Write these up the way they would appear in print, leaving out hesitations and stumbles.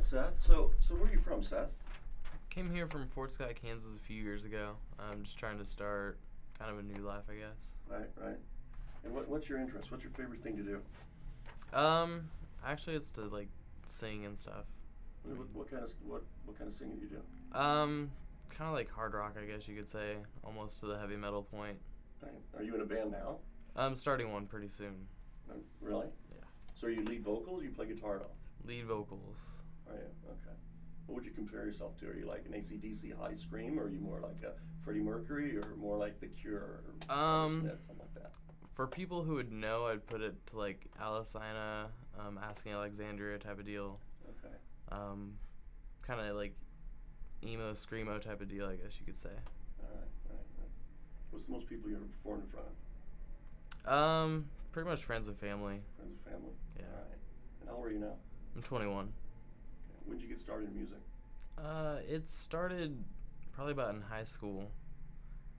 Seth. So where are you from, Seth? Came here from Fort Scott, Kansas a few years ago. I'm just trying to start kind of a new life, I guess. Right, right. And what's your interest? What's your favorite thing to do? Actually, it's to like sing and stuff. What kind of singing do you do? Kind of like hard rock, I guess you could say, almost to the heavy metal point. Right. Are you in a band now? I'm starting one pretty soon. Really? Yeah. So are you lead vocals? Or you play guitar at all? Lead vocals. Are you? Okay. What would you compare yourself to? Are you like an AC/DC high scream, or are you more like a Freddie Mercury, or more like The Cure, or Smith, something like that? For people who would know, I'd put it to like Alicina, Asking Alexandria type of deal. Okay. Kind of like emo, screamo type of deal, I guess you could say. All right, right. What's the most people you ever performed in front of? Pretty much friends and family. Friends and family? Yeah. All right. And how old are you now? I'm 21. Okay. When did you get started in music? It started probably about in high school,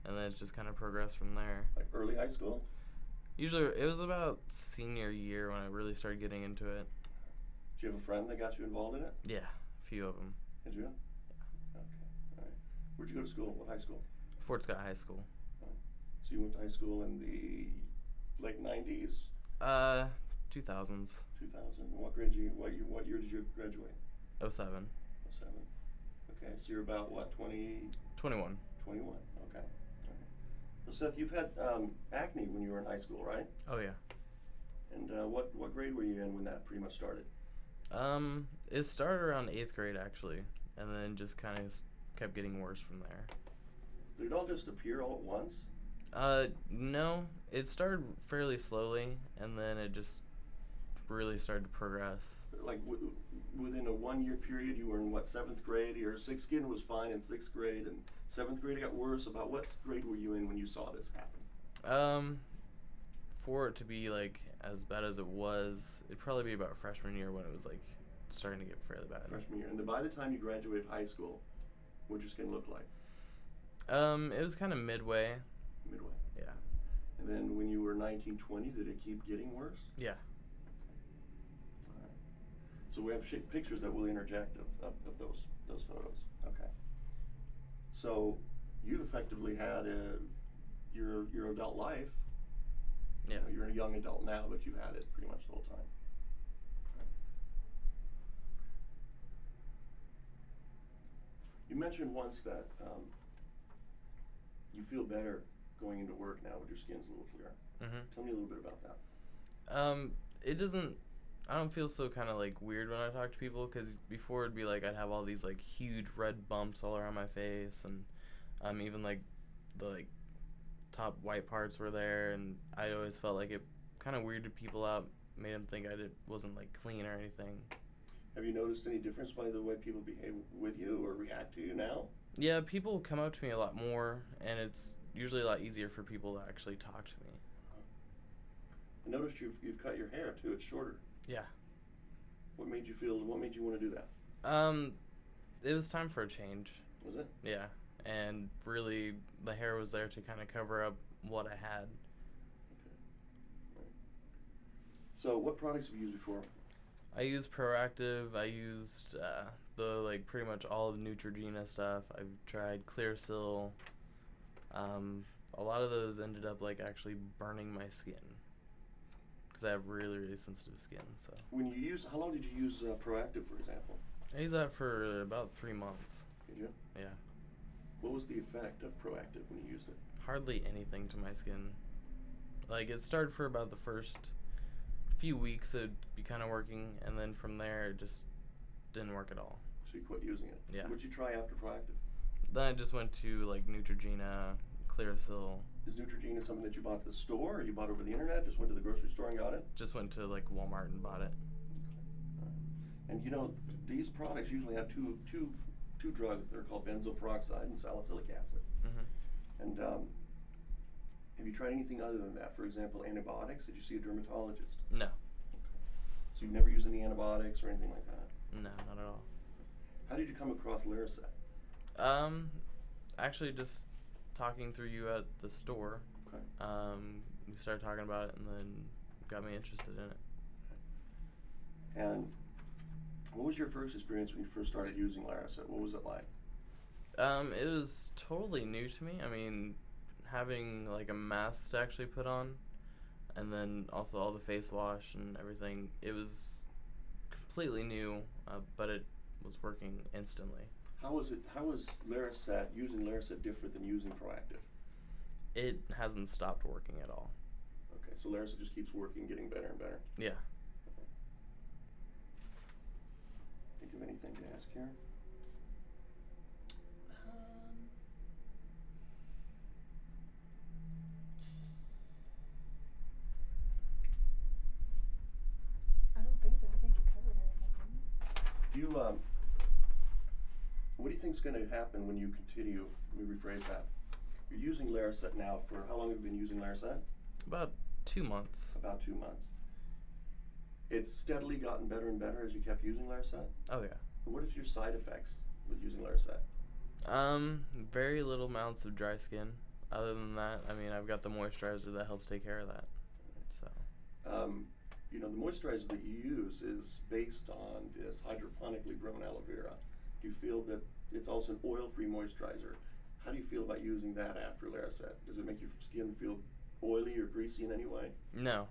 and then it's just kind of progressed from there. Like early high school? Usually, it was about senior year when I really started getting into it. Did you have a friend that got you involved in it? Yeah, a few of them. Did you? Yeah. Okay, all right. Where'd you go to school? What high school? Fort Scott High School. Oh. So you went to high school in the late 90s? 2000s. 2000. What year did you graduate? 07. 07. Okay, so you're about what, 20? 21. 21, okay. All right. So Seth, you've had acne when you were in high school, right? Oh yeah. And what grade were you in when that pretty much started? It started around 8th grade actually, and then just kind of kept getting worse from there. Did it all just appear all at once? No. It started fairly slowly, and then it just really started to progress. Like within a 1 year period, you were in what, 7th grade? Your skin was fine in 6th grade, and 7th grade it got worse. About what grade were you in when you saw this happen? For it to be like as bad as it was, it'd probably be about freshman year when it was like starting to get fairly bad. Freshman year, and then by the time you graduated high school, what'd your skin look like? It was kind of midway. Midway. Yeah. And then when you were 19, 20, did it keep getting worse? Yeah. So we have pictures that we'll interject of those photos. Okay. So you've effectively had your adult life. Yeah. You know, you're a young adult now, but you've had it pretty much the whole time. Okay. You mentioned once that you feel better going into work now with your skin's a little clearer. Mm-hmm. Tell me a little bit about that. It doesn't. I don't feel so kind of like weird when I talk to people, because before it'd be like I'd have all these like huge red bumps all around my face, and even like the like top white parts were there, and I always felt like it kind of weirded people out, made them think wasn't like clean or anything. Have you noticed any difference by the way people behave with you or react to you now? Yeah, people come up to me a lot more, and it's usually a lot easier for people to actually talk to me. I noticed you've cut your hair too. It's shorter. Yeah. What made you want to do that? It was time for a change. Was it? Yeah, and really the hair was there to kind of cover up what I had. Okay. Right. So what products have you used before? I used Proactive. I used pretty much all of Neutrogena stuff. I've tried Clearasil. A lot of those ended up like actually burning my skin, because I have really, really sensitive skin. So how long did you use Proactive, for example? I used that for about 3 months. Did you? Yeah. What was the effect of Proactive when you used it? Hardly anything to my skin. Like, it started for about the first few weeks, it'd be kind of working, and then from there it just didn't work at all. So you quit using it? Yeah. What'd you try after Proactive? Then I just went to like Neutrogena, Clearasil. Is Neutrogena something that you bought at the store, or you bought over the internet, just went to the grocery store and got it? Just went to like Walmart and bought it. Okay. And you know, these products usually have two drugs. They're called benzoyl peroxide and salicylic acid. Mm-hmm. And have you tried anything other than that? For example, antibiotics? Did you see a dermatologist? No. Okay. So you've never used any antibiotics or anything like that? No, not at all. How did you come across Laraset? Actually just talking through you at the store. Okay. We started talking about it, and then got me interested in it. And What was your first experience when you first started using Laraset? What was it like? It was totally new to me. I mean, having like a mask to actually put on, and then also all the face wash and everything. It was completely new, but it was working instantly. How was Laraset, using Laraset, different than using Proactive? It hasn't stopped working at all. Okay, so Laraset just keeps working, getting better and better. Yeah. Think of anything to ask here? I don't think so. I think you covered everything. What do you think is going to happen when you continue? Let me rephrase that. You're using Laraset now for how long have you been using Laraset? About 2 months. About 2 months. It's steadily gotten better and better as you kept using Laraset? Oh yeah. What are your side effects with using Laraset? Very little amounts of dry skin. Other than that, I mean, I've got the moisturizer that helps take care of that. So. You know, the moisturizer that you use is based on this hydroponically grown aloe vera. Do you feel that it's also an oil-free moisturizer? How do you feel about using that after Laraset? Does it make your skin feel oily or greasy in any way? No.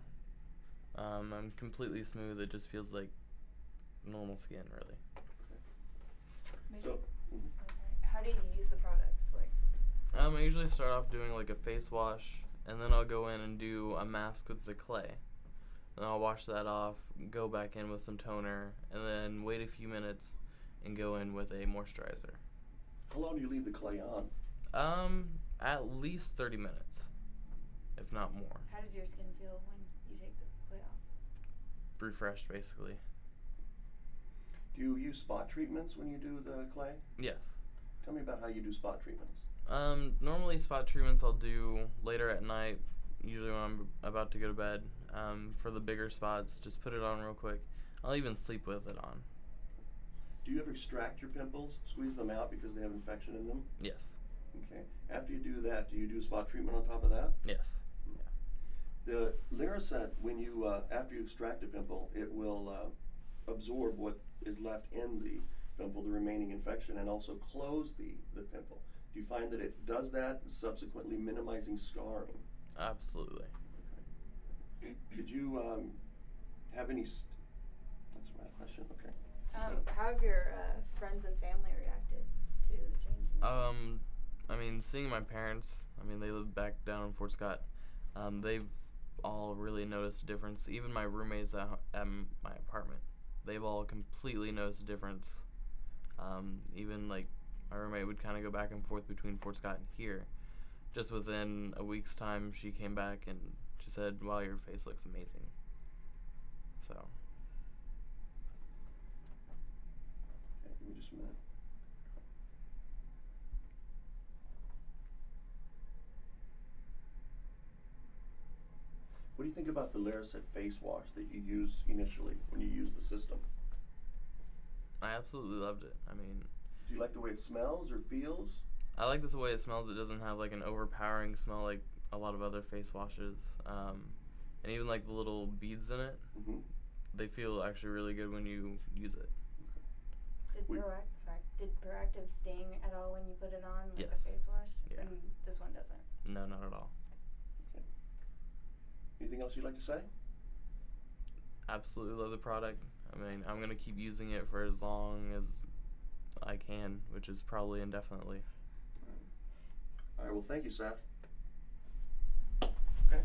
I'm completely smooth. It just feels like normal skin, really. Maybe. So, Oh, sorry. How do you use the products? Like. I usually start off doing like a face wash, and then I'll go in and do a mask with the clay. Then I'll wash that off, go back in with some toner, and then wait a few minutes and go in with a moisturizer. how long do you leave the clay on? At least 30 minutes, if not more. How does your skin feel when you take the clay off? Refreshed, basically. Do you use spot treatments when you do the clay? Yes. Tell me about how you do spot treatments. Normally spot treatments I'll do later at night, usually when I'm about to go to bed. For the bigger spots, just put it on real quick. I'll even sleep with it on. Do you ever extract your pimples, squeeze them out because they have infection in them? Yes. Okay. After you do that, do you do spot treatment on top of that? Yes. The Laraset, when you after you extract a pimple, it will absorb what is left in the pimple, the remaining infection, and also close the pimple. Do you find that it does that, subsequently minimizing scarring? Absolutely. Okay. Did you have any? That's my question. Okay. How have your friends and family reacted to the change? I mean, seeing my parents, I mean, they live back down in Fort Scott. They've all really noticed a difference. Even my roommates at my apartment, they've all completely noticed a difference. Even like my roommate would kind of go back and forth between Fort Scott and here. Just within a week's time, she came back and she said, "Wow, your face looks amazing." So. Okay, give me just a minute. What do you think about the Laraset face wash that you used initially when you used the system? I absolutely loved it. I mean, do you like the way it smells or feels? I like the way it smells. It doesn't have like an overpowering smell like a lot of other face washes. And even like the little beads in it, they feel actually really good when you use it. Did Proactive sting at all when you put it on, like Yes. the face wash? Yeah. And this one doesn't? No, not at all. Okay. Anything else you'd like to say? Absolutely love the product. I mean, I'm going to keep using it for as long as I can, which is probably indefinitely. All right, well, thank you, Seth. Okay.